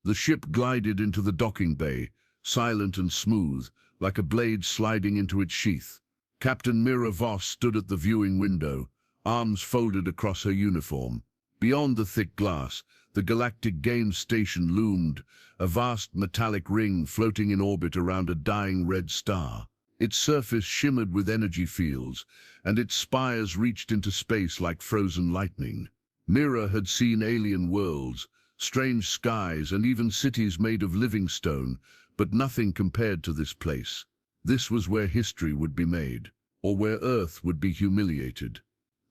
The ship glided into the docking bay, silent and smooth, like a blade sliding into its sheath. Captain Mira Voss stood at the viewing window, arms folded across her uniform. Beyond the thick glass, the Galactic Games Station loomed, a vast metallic ring floating in orbit around a dying red star. Its surface shimmered with energy fields, and its spires reached into space like frozen lightning. Mira had seen alien worlds, strange skies, and even cities made of living stone, but nothing compared to this place. This was where history would be made, or where Earth would be humiliated.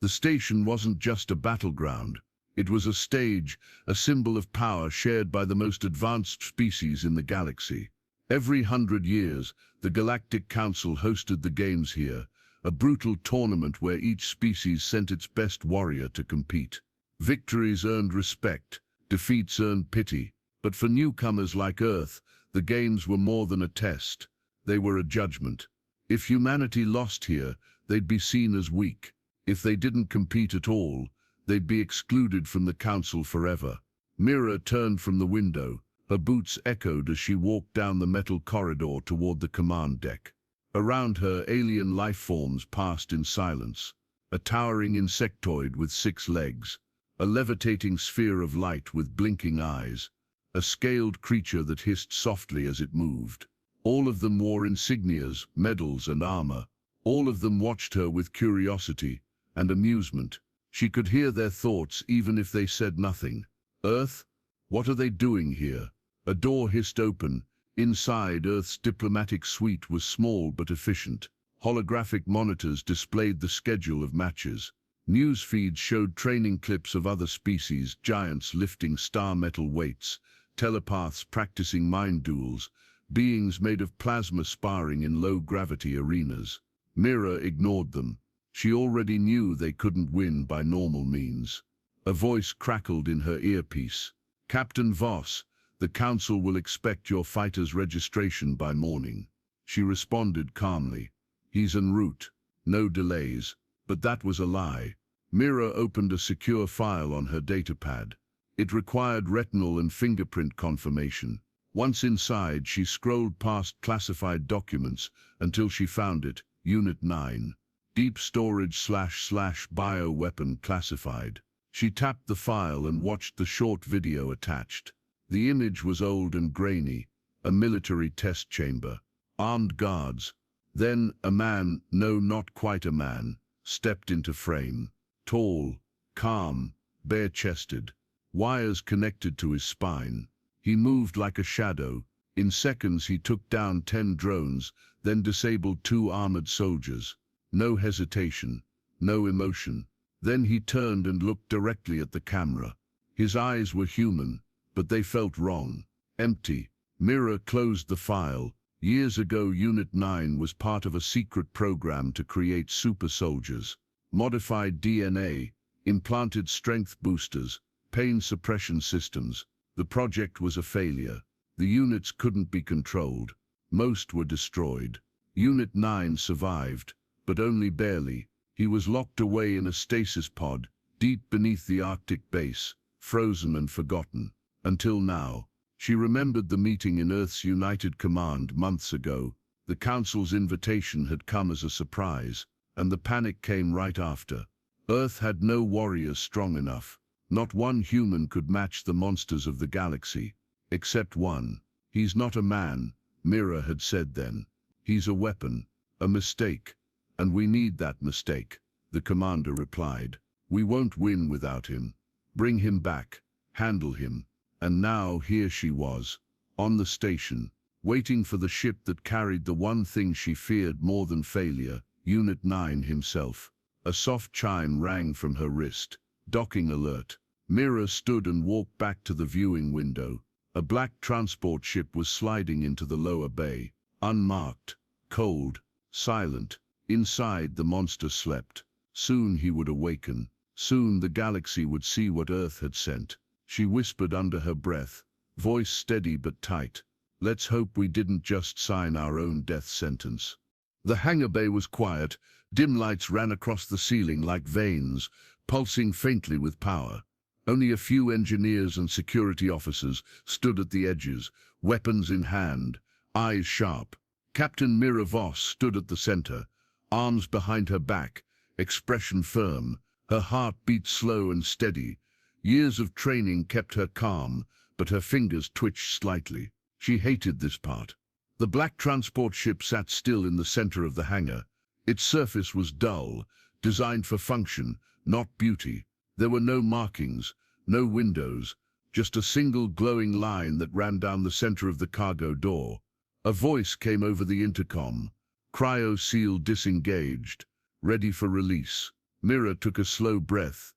The station wasn't just a battleground. It was a stage, a symbol of power shared by the most advanced species in the galaxy. Every 100 years, the Galactic Council hosted the games here, a brutal tournament where each species sent its best warrior to compete. Victories earned respect, defeats earned pity, but for newcomers like Earth, the games were more than a test. They were a judgment. If humanity lost here, they'd be seen as weak. If they didn't compete at all, they'd be excluded from the council forever. Mira turned from the window. Her boots echoed as she walked down the metal corridor toward the command deck. Around her, alien life forms passed in silence. A towering insectoid with 6 legs, a levitating sphere of light with blinking eyes, a scaled creature that hissed softly as it moved. All of them wore insignias, medals, and armor. All of them watched her with curiosity and amusement. She could hear their thoughts even if they said nothing. Earth? What are they doing here? A door hissed open. Inside, Earth's diplomatic suite was small but efficient. Holographic monitors displayed the schedule of matches. News feeds showed training clips of other species, giants lifting star metal weights, telepaths practicing mind duels, beings made of plasma sparring in low-gravity arenas. Mira ignored them. She already knew they couldn't win by normal means. A voice crackled in her earpiece. "Captain Voss, the Council will expect your fighter's registration by morning." She responded calmly. "He's en route. No delays." But that was a lie. Mira opened a secure file on her datapad. It required retinal and fingerprint confirmation. Once inside, she scrolled past classified documents until she found it, Unit 9. Deep storage / bioweapon classified. She tapped the file and watched the short video attached. The image was old and grainy, a military test chamber, armed guards. Then a man, no, not quite a man, stepped into frame. Tall, calm, bare-chested, wires connected to his spine. He moved like a shadow. In seconds he took down 10 drones, then disabled 2 armored soldiers. No hesitation, no emotion. Then he turned and looked directly at the camera. His eyes were human, but they felt wrong, empty. Mira closed the file. Years ago, Unit 9 was part of a secret program to create super soldiers. Modified DNA, implanted strength boosters, pain suppression systems. The project was a failure. The units couldn't be controlled. Most were destroyed. Unit 9 survived, but only barely. He was locked away in a stasis pod, deep beneath the Arctic base, frozen and forgotten. Until now. She remembered the meeting in Earth's United Command months ago. The Council's invitation had come as a surprise, and the panic came right after. Earth had no warriors strong enough. Not one human could match the monsters of the galaxy. Except one. "He's not a man," Mira had said then. "He's a weapon, a mistake. And we need that mistake," the commander replied. "We won't win without him. Bring him back. Handle him." And now here she was, on the station, waiting for the ship that carried the one thing she feared more than failure, Unit 9 himself. A soft chime rang from her wrist. Docking alert. Mira stood and walked back to the viewing window. A black transport ship was sliding into the lower bay, unmarked, cold, silent. Inside, the monster slept. Soon he would awaken. Soon the galaxy would see what Earth had sent. She whispered under her breath, voice steady but tight. "Let's hope we didn't just sign our own death sentence." The hangar bay was quiet. Dim lights ran across the ceiling like veins, pulsing faintly with power. Only a few engineers and security officers stood at the edges, weapons in hand, eyes sharp. Captain Mira Voss stood at the center, arms behind her back, expression firm. Her heart beat slow and steady. Years of training kept her calm, but her fingers twitched slightly. She hated this part. The black transport ship sat still in the center of the hangar. Its surface was dull, designed for function, not beauty. There were no markings, no windows, just a single glowing line that ran down the center of the cargo door. A voice came over the intercom. Cryo seal disengaged, ready for release. Mira took a slow breath.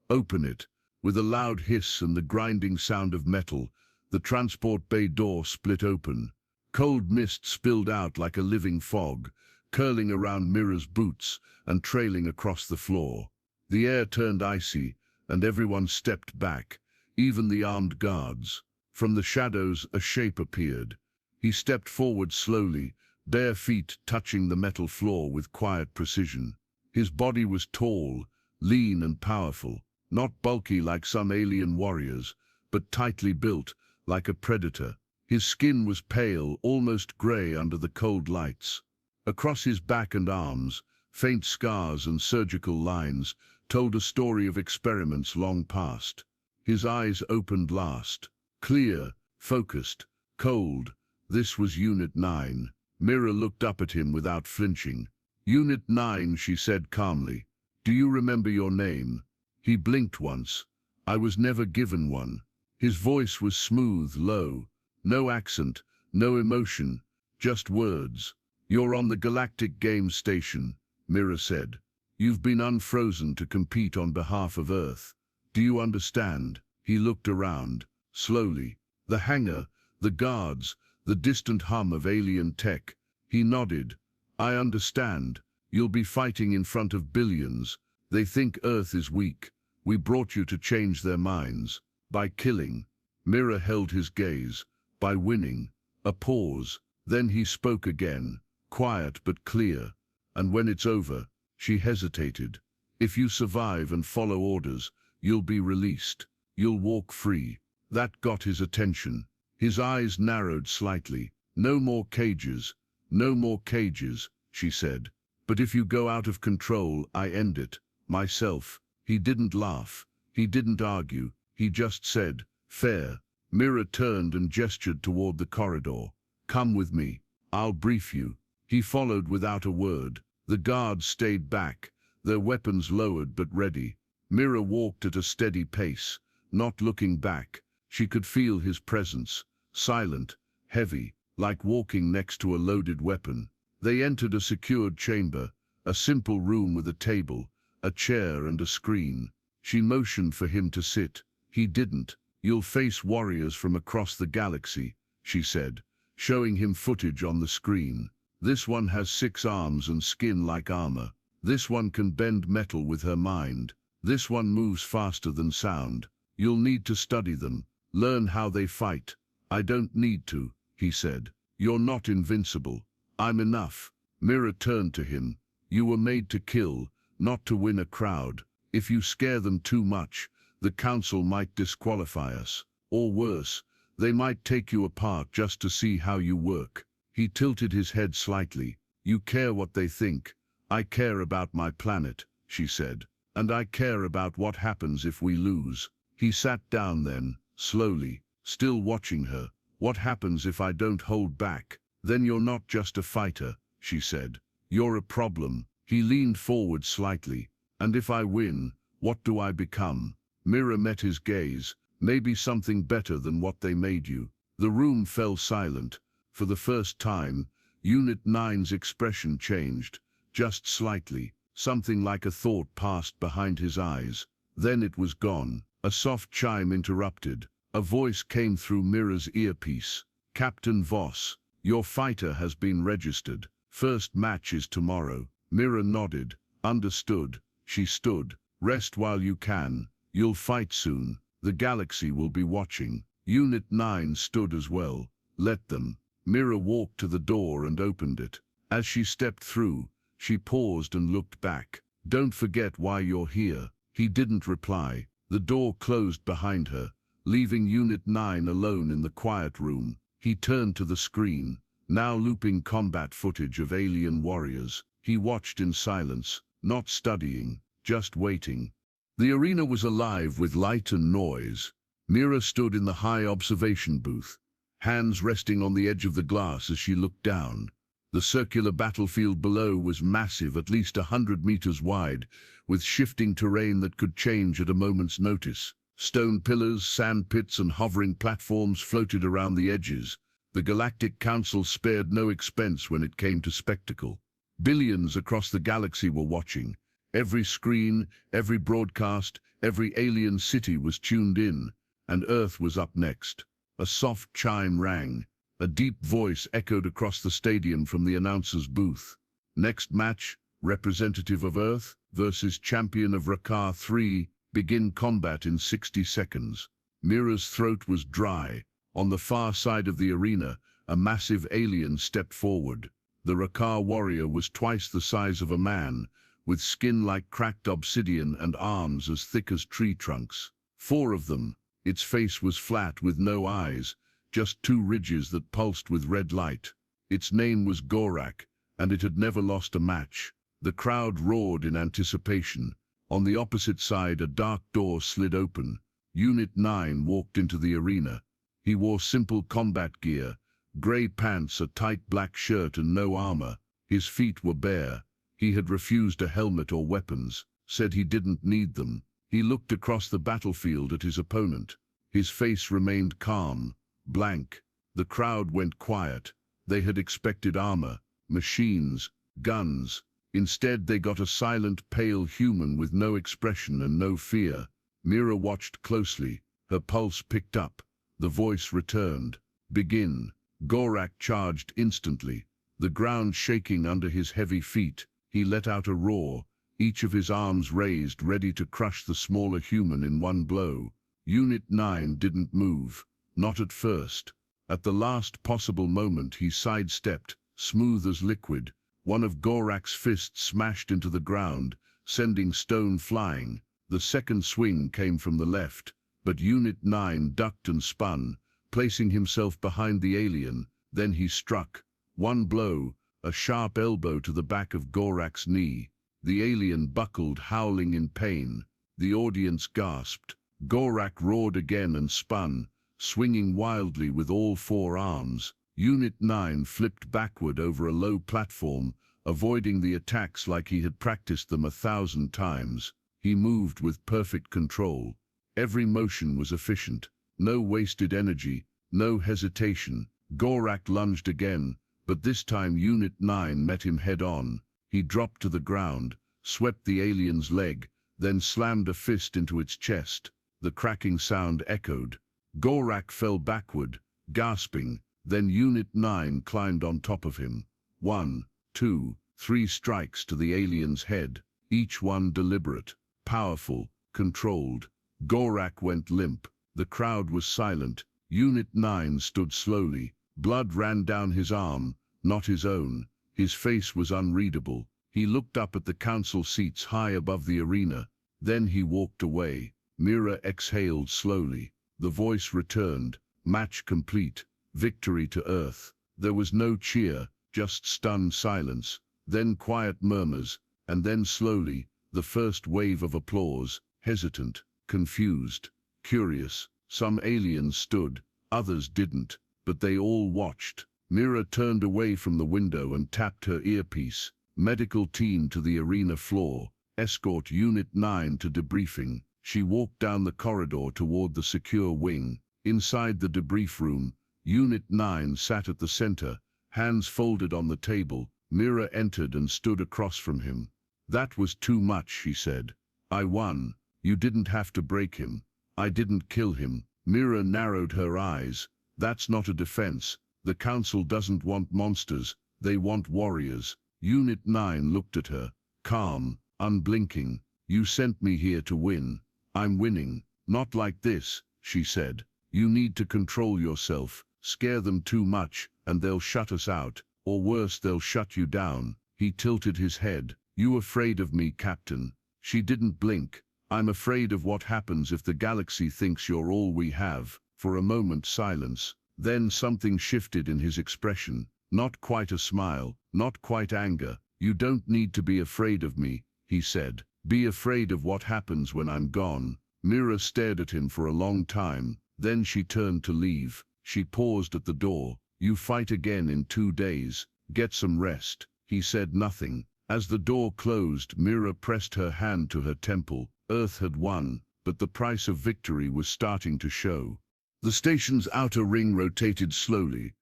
Open it. With a loud hiss and the grinding sound of metal, the transport bay door split open. Cold mist spilled out like a living fog, curling around Mira's boots and trailing across the floor. The air turned icy, and everyone stepped back, even the armed guards. From the shadows, a shape appeared. He stepped forward slowly, bare feet touching the metal floor with quiet precision. His body was tall, lean and powerful, not bulky like some alien warriors, but tightly built, like a predator. His skin was pale, almost gray under the cold lights. Across his back and arms, faint scars and surgical lines told a story of experiments long past. His eyes opened last, clear, focused, cold. This was Unit 9. Mira looked up at him without flinching. Unit 9, she said calmly. Do you remember your name? He blinked once. I was never given one. His voice was smooth, low. No accent, no emotion, just words. You're on the Galactic Game Station, Mira said. You've been unfrozen to compete on behalf of Earth. Do you understand? He looked around, slowly. The hangar, the guards, the distant hum of alien tech. He nodded. I understand. You'll be fighting in front of billions. They think Earth is weak. We brought you to change their minds. By killing. Mira held his gaze. By winning. A pause. Then he spoke again, quiet but clear. And when it's over, she hesitated. If you survive and follow orders, you'll be released. You'll walk free. That got his attention. His eyes narrowed slightly. No more cages. No more cages, she said. But if you go out of control, I end it. Myself. He didn't laugh. He didn't argue. He just said, fair. Mira turned and gestured toward the corridor. Come with me. I'll brief you. He followed without a word. The guards stayed back, their weapons lowered but ready. Mira walked at a steady pace, not looking back. She could feel his presence, silent, heavy, like walking next to a loaded weapon. They entered a secured chamber, a simple room with a table, a chair and a screen. She motioned for him to sit. He didn't. You'll face warriors from across the galaxy, she said, showing him footage on the screen. This one has 6 arms and skin like armor. This one can bend metal with her mind. This one moves faster than sound. You'll need to study them, learn how they fight. I don't need to, he said. You're not invincible. I'm enough. Mira turned to him. You were made to kill, not to win a crowd. If you scare them too much, the council might disqualify us. Or worse, they might take you apart just to see how you work. He tilted his head slightly. You care what they think. I care about my planet, she said. And I care about what happens if we lose. He sat down then, slowly, still watching her. What happens if I don't hold back? Then you're not just a fighter, she said. You're a problem. He leaned forward slightly. And if I win, what do I become? Mira met his gaze. Maybe something better than what they made you. The room fell silent. For the first time, Unit 9's expression changed, just slightly. Something like a thought passed behind his eyes. Then it was gone. A soft chime interrupted. A voice came through Mira's earpiece. Captain Voss, your fighter has been registered. First match is tomorrow. Mira nodded. Understood. She stood. Rest while you can. You'll fight soon. The galaxy will be watching. Unit 9 stood as well. Let them. Mira walked to the door and opened it. As she stepped through, she paused and looked back. Don't forget why you're here. He didn't reply. The door closed behind her, leaving Unit 9 alone in the quiet room. He turned to the screen, now looping combat footage of alien warriors. He watched in silence, not studying, just waiting. The arena was alive with light and noise. Mira stood in the high observation booth, hands resting on the edge of the glass as she looked down. The circular battlefield below was massive, at least 100 meters wide, with shifting terrain that could change at a moment's notice. Stone pillars, sand pits, and hovering platforms floated around the edges. The Galactic Council spared no expense when it came to spectacle. Billions across the galaxy were watching. Every screen, every broadcast, every alien city was tuned in, and Earth was up next. A soft chime rang. A deep voice echoed across the stadium from the announcer's booth. Next match, representative of Earth versus champion of Rakar 3, begin combat in 60 seconds. Mira's throat was dry. On the far side of the arena, a massive alien stepped forward. The Rakar warrior was twice the size of a man, with skin like cracked obsidian and arms as thick as tree trunks. 4 of them. Its face was flat with no eyes, just 2 ridges that pulsed with red light. Its name was Gorak, and it had never lost a match. The crowd roared in anticipation. On the opposite side, a dark door slid open. Unit 9 walked into the arena. He wore simple combat gear, grey pants, a tight black shirt, and no armor. His feet were bare. He had refused a helmet or weapons, said he didn't need them. He looked across the battlefield at his opponent. His face remained calm, blank. The crowd went quiet. They had expected armor, machines, guns. Instead, they got a silent, pale human with no expression and no fear. Mira watched closely. Her pulse picked up. The voice returned. Begin. Gorak charged instantly, the ground shaking under his heavy feet. He let out a roar, each of his arms raised, ready to crush the smaller human in one blow. Unit 9 didn't move, not at first. At the last possible moment, he sidestepped, smooth as liquid. One of Gorak's fists smashed into the ground, sending stone flying. The second swing came from the left, but Unit 9 ducked and spun, placing himself behind the alien. Then he struck. One blow, a sharp elbow to the back of Gorak's knee. The alien buckled, howling in pain. The audience gasped. Gorak roared again and spun, swinging wildly with all 4 arms. Unit 9 flipped backward over a low platform, avoiding the attacks like he had practiced them 1,000 times. He moved with perfect control. Every motion was efficient. No wasted energy, no hesitation. Gorak lunged again, but this time Unit 9 met him head-on. He dropped to the ground, swept the alien's leg, then slammed a fist into its chest. The cracking sound echoed. Gorak fell backward, gasping. Then Unit 9 climbed on top of him. 1, 2, 3 strikes to the alien's head, each one deliberate, powerful, controlled. Gorak went limp. The crowd was silent. Unit 9 stood slowly. Blood ran down his arm, not his own. His face was unreadable. He looked up at the council seats high above the arena. Then he walked away. Mira exhaled slowly. The voice returned. Match complete. Victory to Earth. There was no cheer, just stunned silence. Then quiet murmurs, and then slowly, the first wave of applause. Hesitant, confused, curious. Some aliens stood, others didn't, but they all watched. Mira turned away from the window and tapped her earpiece. Medical team to the arena floor. Escort Unit 9 to debriefing. She walked down the corridor toward the secure wing. Inside the debrief room, Unit 9 sat at the center, hands folded on the table. Mira entered and stood across from him. "That was too much," she said. "I won. You didn't have to break him. I didn't kill him." Mira narrowed her eyes. "That's not a defense. The Council doesn't want monsters. They want warriors." Unit 9 looked at her, calm, unblinking. "You sent me here to win. I'm winning. Not like this," she said. "You need to control yourself. Scare them too much, and they'll shut us out. Or worse, they'll shut you down." He tilted his head. "You afraid of me, Captain?" She didn't blink. I'm afraid of what happens if the galaxy thinks you're all we have. For a moment, silence. Then something shifted in his expression. Not quite a smile, not quite anger. You don't need to be afraid of me, he said. Be afraid of what happens when I'm gone. Mira stared at him for a long time. Then she turned to leave. She paused at the door. You fight again in 2 days. Get some rest. He said nothing. As the door closed, Mira pressed her hand to her temple. Earth had won, but the price of victory was starting to show. The station's outer ring rotated slowly,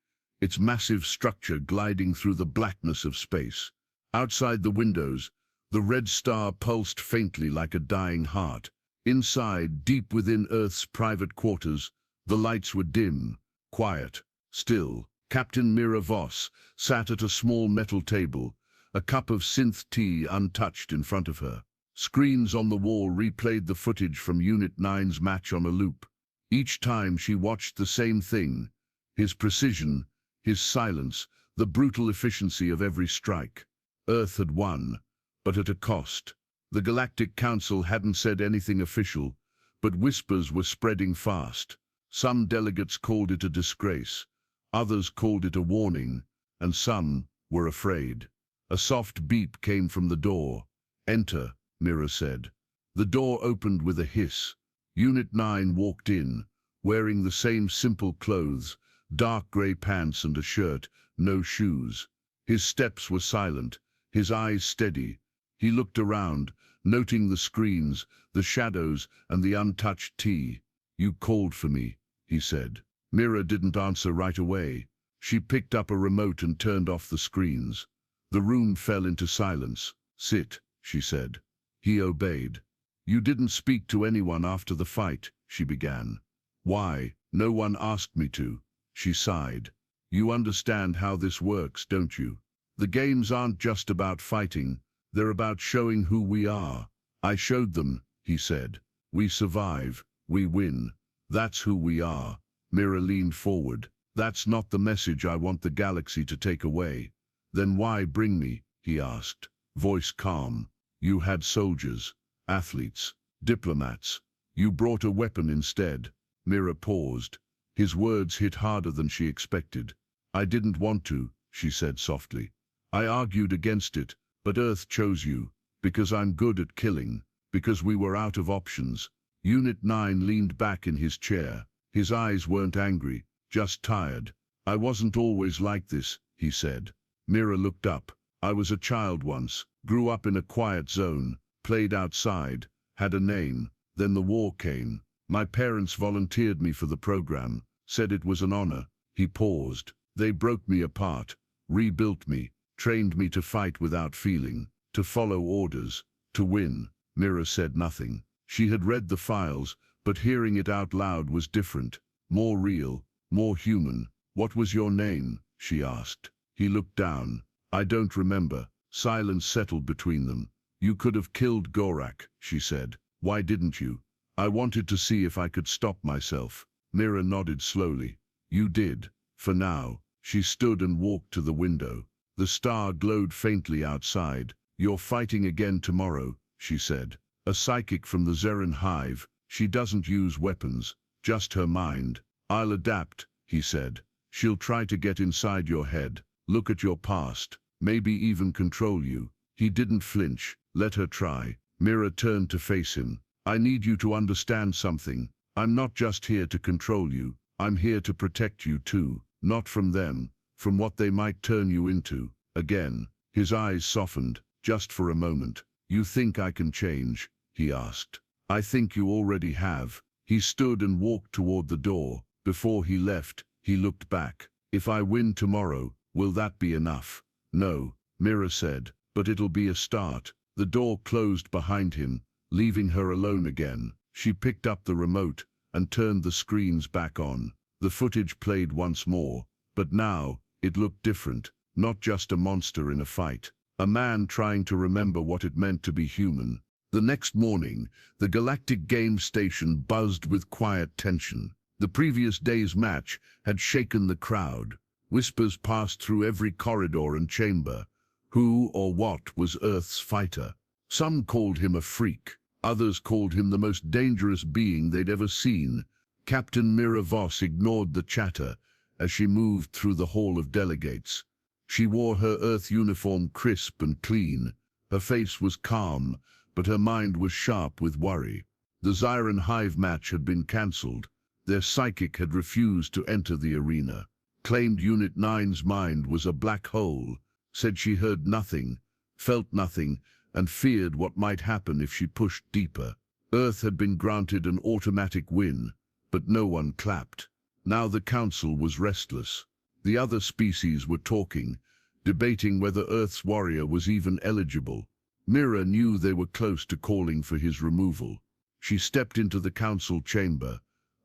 its massive structure gliding through the blackness of space. Outside the windows, the red star pulsed faintly like a dying heart. Inside, deep within Earth's private quarters, the lights were dim, quiet, still. Captain Mira Voss sat at a small metal table, a cup of synth tea untouched in front of her. Screens on the wall replayed the footage from Unit 9's match on a loop. Each time she watched the same thing: his precision, his silence, the brutal efficiency of every strike. Earth had won, but at a cost. The Galactic Council hadn't said anything official, but whispers were spreading fast. Some delegates called it a disgrace, others called it a warning, and some were afraid. A soft beep came from the door. Enter, Mira said. The door opened with a hiss. Unit 9 walked in, wearing the same simple clothes, dark grey pants and a shirt, no shoes. His steps were silent, his eyes steady. He looked around, noting the screens, the shadows, and the untouched tea. You called for me, he said. Mira didn't answer right away. She picked up a remote and turned off the screens. The room fell into silence. Sit, she said. He obeyed. You didn't speak to anyone after the fight, she began. Why? No one asked me to. She sighed. You understand how this works, don't you? The games aren't just about fighting. They're about showing who we are. I showed them, he said. We survive. We win. That's who we are. Mira leaned forward. That's not the message I want the galaxy to take away. Then why bring me? He asked, voice calm. You had soldiers, athletes, diplomats. You brought a weapon instead. Mira paused. His words hit harder than she expected. I didn't want to, she said softly. I argued against it, but Earth chose you. Because I'm good at killing. Because we were out of options. Unit 9 leaned back in his chair. His eyes weren't angry, just tired. I wasn't always like this, he said. Mira looked up. I was a child once, grew up in a quiet zone, played outside, had a name. Then the war came. My parents volunteered me for the program, said it was an honor. He paused. They broke me apart, rebuilt me, trained me to fight without feeling, to follow orders, to win. Mira said nothing. She had read the files, but hearing it out loud was different, more real, more human. What was your name? She asked. He looked down. I don't remember. Silence settled between them. You could have killed Gorak, she said. Why didn't you? I wanted to see if I could stop myself. Mira nodded slowly. You did, for now. She stood and walked to the window. The star glowed faintly outside. You're fighting again tomorrow, she said. A psychic from the Zerin hive. She doesn't use weapons, just her mind. I'll adapt, he said. She'll try to get inside your head, look at your past, maybe even control you. He didn't flinch. Let her try. Mira turned to face him. I need you to understand something. I'm not just here to control you. I'm here to protect you too. Not from them, from what they might turn you into. Again, his eyes softened, just for a moment. You think I can change? He asked. I think you already have. He stood and walked toward the door. Before he left, he looked back. If I win tomorrow, will that be enough? No, Mira said, but it'll be a start. The door closed behind him, leaving her alone again. She picked up the remote and turned the screens back on. The footage played once more, but now it looked different. Not just a monster in a fight. A man trying to remember what it meant to be human. The next morning, the Galactic Game Station buzzed with quiet tension. The previous day's match had shaken the crowd. Whispers passed through every corridor and chamber. Who or what was Earth's fighter? Some called him a freak, Others called him the most dangerous being they'd ever seen. Captain Mira Voss ignored the chatter as she moved through the hall of delegates. She wore her Earth uniform crisp and clean. Her face was calm, but her mind was sharp with worry. The Zyran Hive match had been cancelled. Their psychic had refused to enter the arena. Claimed Unit 9's mind was a black hole. Said she heard nothing, felt nothing, and feared what might happen if she pushed deeper. Earth had been granted an automatic win, but no one clapped. Now the council was restless. The other species were talking, debating whether Earth's warrior was even eligible. Mira knew they were close to calling for his removal. She stepped into the council chamber,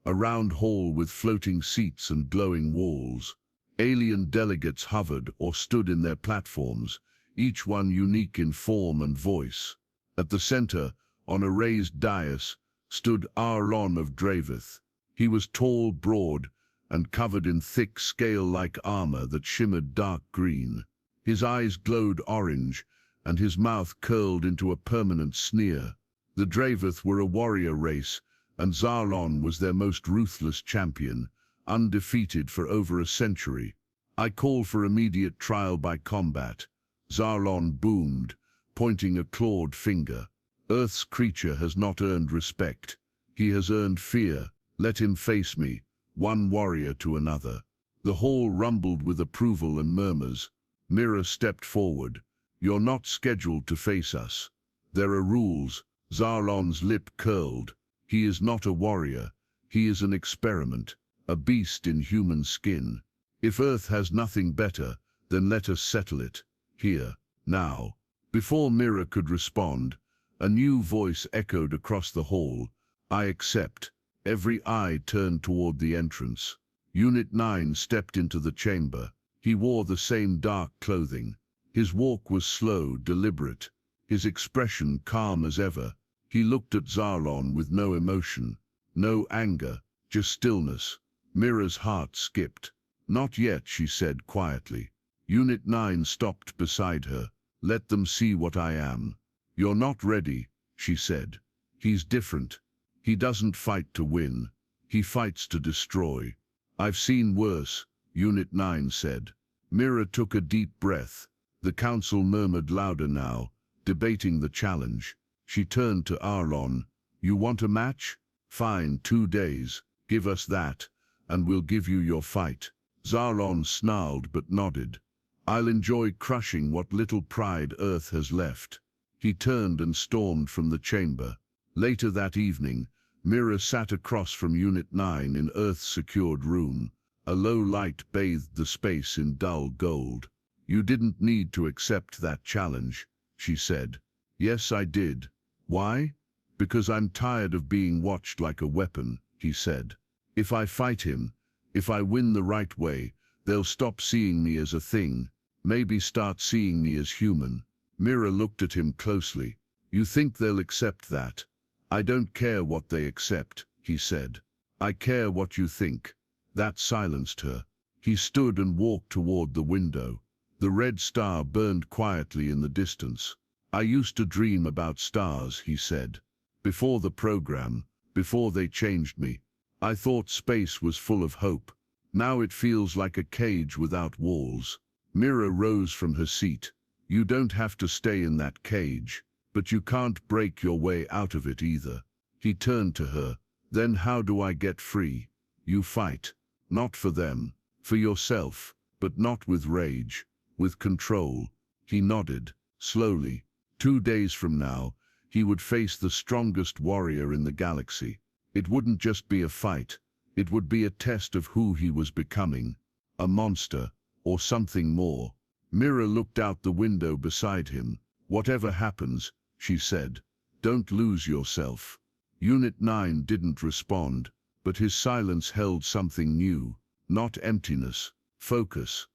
a round hall with floating seats and glowing walls. Alien delegates hovered or stood in their platforms, each one unique in form and voice. At the center, on a raised dais, stood Arlon of Dravith. He was tall, broad, and covered in thick scale-like armor that shimmered dark green. His eyes glowed orange, and his mouth curled into a permanent sneer. The Dravith were a warrior race, and Zarlon was their most ruthless champion, undefeated for over a century. "I call for immediate trial by combat," Zarlon boomed, pointing a clawed finger. "Earth's creature has not earned respect. He has earned fear. Let him face me, one warrior to another." The hall rumbled with approval and murmurs. Mira stepped forward. "You're not scheduled to face us. There are rules." Zarlon's lip curled. "He is not a warrior. He is an experiment, a beast in human skin. If Earth has nothing better, then let us settle it, here, now." Before Mira could respond, a new voice echoed across the hall. "I accept." Every eye turned toward the entrance. Unit 9 stepped into the chamber. He wore the same dark clothing. His walk was slow, deliberate, his expression calm as ever. He looked at Zarlon with no emotion, no anger, just stillness. Mira's heart skipped. "Not yet," she said quietly. Unit 9 stopped beside her. "Let them see what I am." "You're not ready," she said. "He's different. He doesn't fight to win. He fights to destroy." "I've seen worse," Unit 9 said. Mira took a deep breath. The council murmured louder now, debating the challenge. She turned to Arlon. "You want a match? Fine, 2 days. Give us that, and we'll give you your fight." Zarlon snarled but nodded. "I'll enjoy crushing what little pride Earth has left." He turned and stormed from the chamber. Later that evening, Mira sat across from Unit 9 in Earth's secured room. A low light bathed the space in dull gold. "You didn't need to accept that challenge," she said. "Yes, I did." "Why?" "Because I'm tired of being watched like a weapon," he said. "If I fight him, if I win the right way, they'll stop seeing me as a thing, maybe start seeing me as human." Mira looked at him closely. "You think they'll accept that?" "I don't care what they accept," he said. "I care what you think." That silenced her. He stood and walked toward the window. The red star burned quietly in the distance. "I used to dream about stars," he said. "Before the program, before they changed me. I thought space was full of hope. Now it feels like a cage without walls." Mira rose from her seat. "You don't have to stay in that cage, but you can't break your way out of it either." He turned to her. "Then how do I get free?" "You fight. Not for them, for yourself, but not with rage, with control." He nodded, slowly. 2 days from now, he would face the strongest warrior in the galaxy. It wouldn't just be a fight. It would be a test of who he was becoming. A monster, or something more. Mira looked out the window beside him. "Whatever happens," she said, "don't lose yourself." Unit 9 didn't respond, but his silence held something new. Not emptiness, focus.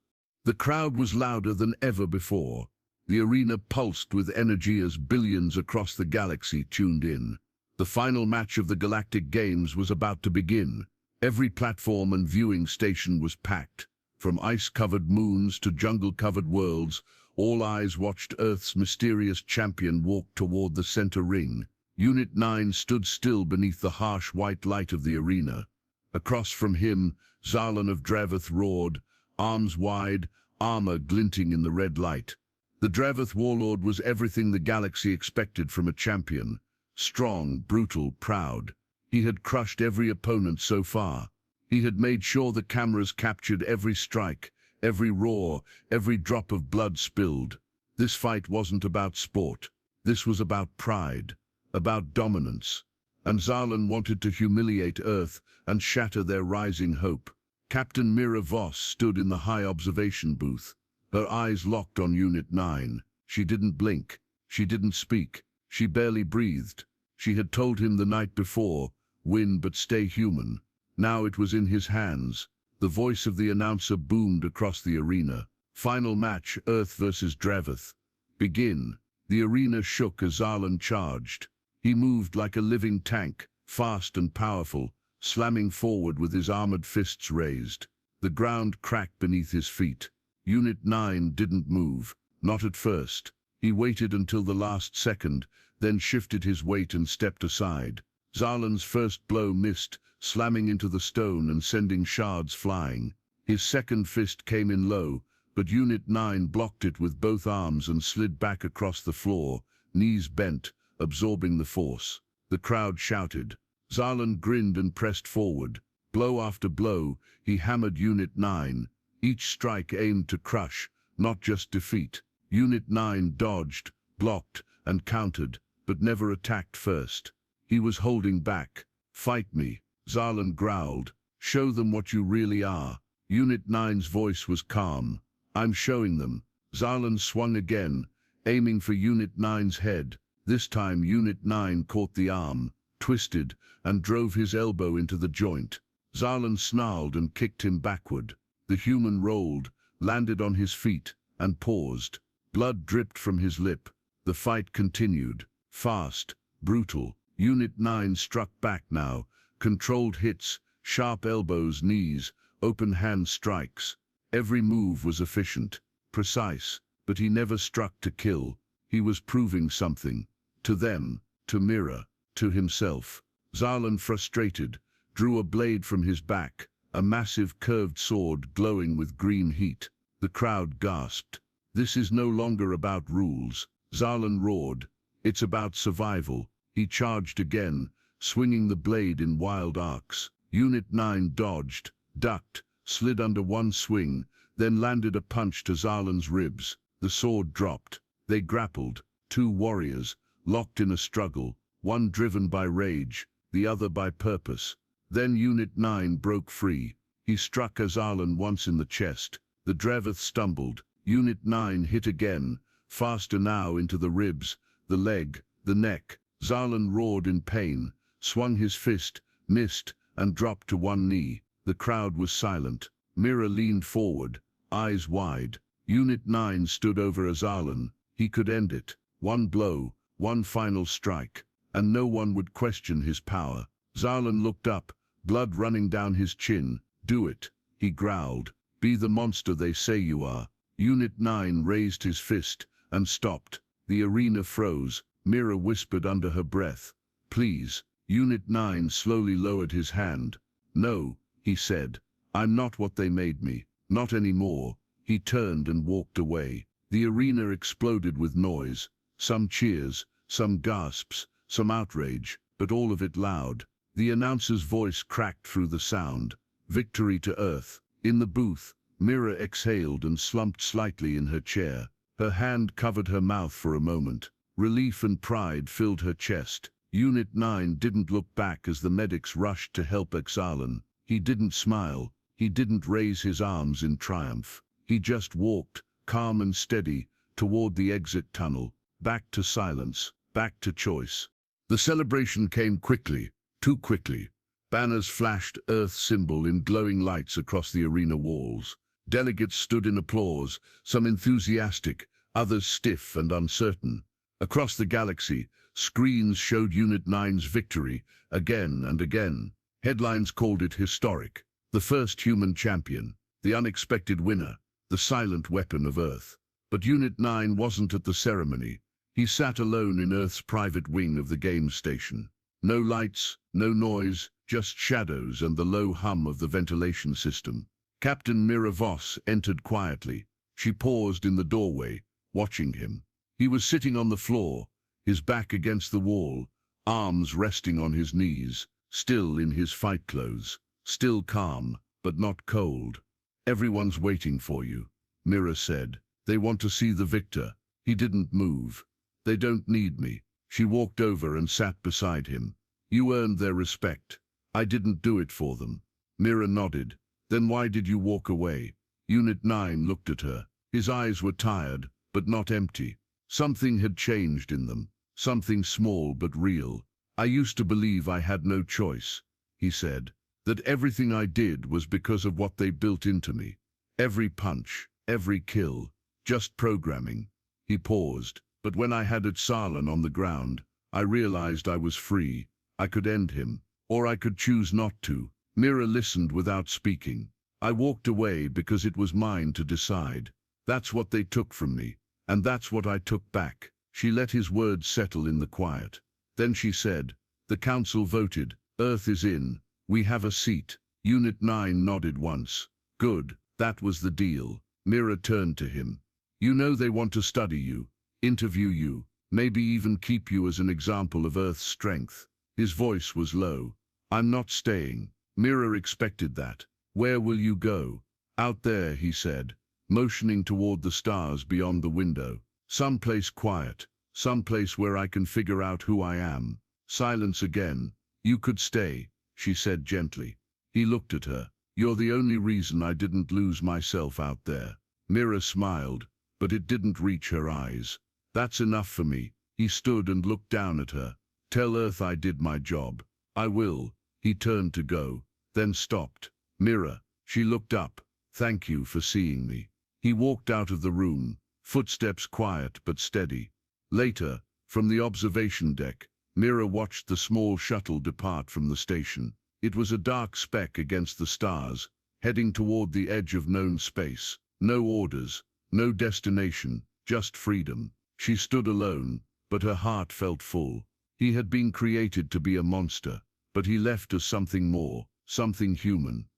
The crowd was louder than ever before. The arena pulsed with energy as billions across the galaxy tuned in. The final match of the Galactic Games was about to begin. Every platform and viewing station was packed. From ice-covered moons to jungle-covered worlds, all eyes watched Earth's mysterious champion walk toward the center ring. Unit 9 stood still beneath the harsh white light of the arena. Across from him, Zarlan of Dravath roared, arms wide, armor glinting in the red light. The Dravath warlord was everything the galaxy expected from a champion. Strong, brutal, proud. He had crushed every opponent so far. He had made sure the cameras captured every strike, every roar, every drop of blood spilled. This fight wasn't about sport. This was about pride, about dominance. And Zarlan wanted to humiliate Earth and shatter their rising hope. Captain Mira Voss stood in the high observation booth. Her eyes locked on Unit 9. She didn't blink. She didn't speak. She barely breathed. She had told him the night before, win but stay human. Now it was in his hands. The voice of the announcer boomed across the arena. Final match, Earth versus Dravath. Begin. The arena shook as Zarlan charged. He moved like a living tank, fast and powerful, slamming forward with his armored fists raised. The ground cracked beneath his feet. Unit 9 didn't move, not at first. He waited until the last second, then shifted his weight and stepped aside. Zarlan's first blow missed, slamming into the stone and sending shards flying. His second fist came in low, but Unit 9 blocked it with both arms and slid back across the floor, knees bent, absorbing the force. The crowd shouted. Zarlan grinned and pressed forward. Blow after blow, he hammered Unit 9. Each strike aimed to crush, not just defeat. Unit 9 dodged, blocked, and countered, but never attacked first. He was holding back. Fight me, Zarlan growled. Show them what you really are. Unit 9's voice was calm. I'm showing them. Zarlan swung again, aiming for Unit 9's head. This time Unit 9 caught the arm, twisted, and drove his elbow into the joint. Zarlan snarled and kicked him backward. The human rolled, landed on his feet, and paused. Blood dripped from his lip. The fight continued. Fast, brutal. Unit 9 struck back now. Controlled hits, sharp elbows, knees, open hand strikes. Every move was efficient, precise, but he never struck to kill. He was proving something. To them, to Mira, to himself. Zarlan, frustrated, drew a blade from his back, a massive curved sword glowing with green heat. The crowd gasped. This is no longer about rules. Zarlan roared. It's about survival. He charged again, swinging the blade in wild arcs. Unit 9 dodged, ducked, slid under one swing, then landed a punch to Zarlan's ribs. The sword dropped. They grappled, two warriors, locked in a struggle, one driven by rage, the other by purpose. Then Unit 9 broke free. He struck Zarlan once in the chest. The Dravath stumbled. Unit 9 hit again, faster now into the ribs, the leg, the neck. Zarlan roared in pain, swung his fist, missed, and dropped to one knee. The crowd was silent. Mira leaned forward, eyes wide. Unit 9 stood over Zarlan. He could end it. One blow, one final strike, and no one would question his power. Zarlan looked up, blood running down his chin. Do it, he growled. Be the monster they say you are. Unit 9 raised his fist and stopped. The arena froze. Mira whispered under her breath. Please. Unit 9 slowly lowered his hand. No, he said. I'm not what they made me. Not anymore. He turned and walked away. The arena exploded with noise. Some cheers, some gasps, some outrage, but all of it loud. The announcer's voice cracked through the sound. Victory to Earth. In the booth, Mira exhaled and slumped slightly in her chair. Her hand covered her mouth for a moment. Relief and pride filled her chest. Unit 9 didn't look back as the medics rushed to help Zarlan. He didn't smile. He didn't raise his arms in triumph. He just walked, calm and steady, toward the exit tunnel. Back to silence, back to choice. The celebration came quickly, too quickly. Banners flashed Earth symbol in glowing lights across the arena walls. Delegates stood in applause, some enthusiastic, others stiff and uncertain. Across the galaxy, screens showed Unit 9's victory, again and again. Headlines called it historic. The first human champion, the unexpected winner, the silent weapon of Earth. But Unit 9 wasn't at the ceremony. He sat alone in Earth's private wing of the game station. No lights, no noise, just shadows and the low hum of the ventilation system. Captain Mira Voss entered quietly. She paused in the doorway, watching him. He was sitting on the floor, his back against the wall, arms resting on his knees, still in his fight clothes, still calm, but not cold. "Everyone's waiting for you," Mira said. "They want to see the victor." He didn't move. "They don't need me." She walked over and sat beside him. "You earned their respect. I didn't do it for them." Mira nodded. "Then why did you walk away?" Unit 9 looked at her. His eyes were tired, but not empty. Something had changed in them. Something small but real. "I used to believe I had no choice," he said. "That everything I did was because of what they built into me. Every punch, every kill, just programming." He paused. "But when I had Salin on the ground, I realized I was free. I could end him, or I could choose not to." Mira listened without speaking. "I walked away because it was mine to decide. That's what they took from me, and that's what I took back." She let his words settle in the quiet. Then she said, "The council voted. Earth is in. We have a seat." Unit 9 nodded once. "Good, that was the deal." Mira turned to him. "You know they want to study you, interview you, maybe even keep you as an example of Earth's strength." His voice was low. "I'm not staying." Mira expected that. "Where will you go?" "Out there," he said, motioning toward the stars beyond the window. "Someplace quiet, someplace where I can figure out who I am." Silence again. "You could stay," she said gently. He looked at her. "You're the only reason I didn't lose myself out there." Mira smiled, but it didn't reach her eyes. "That's enough for me." He stood and looked down at her. "Tell Earth I did my job." "I will." He turned to go, then stopped. "Mira." She looked up. "Thank you for seeing me." He walked out of the room, footsteps quiet but steady. Later, from the observation deck, Mira watched the small shuttle depart from the station. It was a dark speck against the stars, heading toward the edge of known space. No orders, no destination, just freedom. She stood alone, but her heart felt full. He had been created to be a monster, but he left as something more, something human.